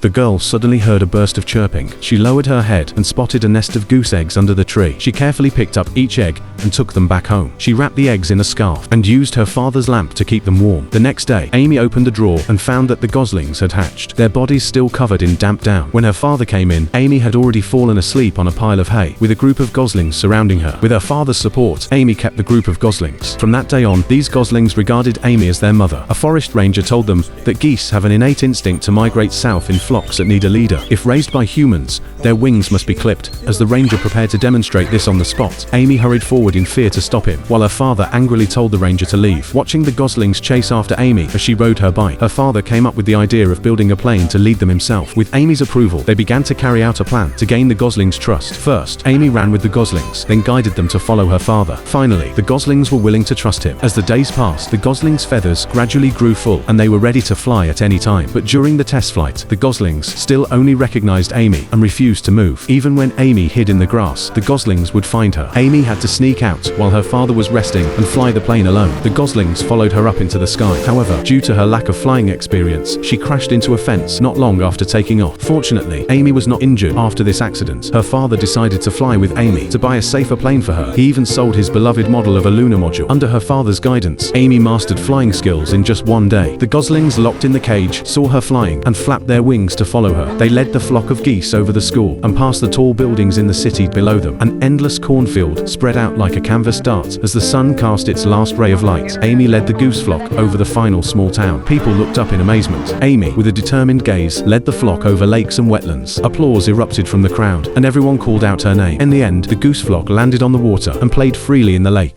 The girl suddenly heard a burst of chirping. She lowered her head and spotted a nest of goose eggs under the tree. She carefully picked up each egg and took them back home. She wrapped the eggs in a scarf and used her father's lamp to keep them warm. The next day, Amy opened the drawer and found that the goslings had hatched, their bodies still covered in damp down. When her father came in, Amy had already fallen asleep on a pile of hay, with a group of goslings surrounding her. With her father's support, Amy kept the group of goslings. From that day on, these goslings regarded Amy as their mother. A forest ranger told them that geese have an innate instinct to migrate south in flocks that need a leader. If raised by humans, their wings must be clipped. As the ranger prepared to demonstrate this on the spot, Amy hurried forward in fear to stop him, while her father angrily told the ranger to leave. Watching the goslings chase after Amy as she rode her bike, her father came up with the idea of building a plane to lead them himself. With Amy's approval, they began to carry out a plan to gain the goslings' trust. First, Amy ran with the goslings, then guided them to follow her father. Finally, the goslings were willing to trust him. As the days passed, the goslings' feathers gradually grew full, and they were ready to fly at any time. But during the test flight, the goslings still only recognized Amy and refused to move. Even when Amy hid in the grass, the goslings would find her. Amy had to sneak out while her father was resting and fly the plane alone. The goslings followed her up into the sky. However, due to her lack of flying experience, she crashed into a fence not long after taking off. Fortunately, Amy was not injured after this accident. Her father decided to fly with Amy to buy a safer plane for her. He even sold his beloved model of a lunar module. Under her father's guidance, Amy mastered flying skills in just one day. The goslings locked in the cage saw her flying and flapped their wings to follow her. They led the flock of geese over the school and past the tall buildings in the city below them. An endless cornfield spread out like a canvas dart as the sun cast its last ray of light. Amy led the goose flock over the final small town. People looked up in amazement. Amy, with a determined gaze, led the flock over lakes and wetlands. Applause erupted from the crowd, and everyone called out her name. In the end, the goose flock landed on the water and played freely in the lake.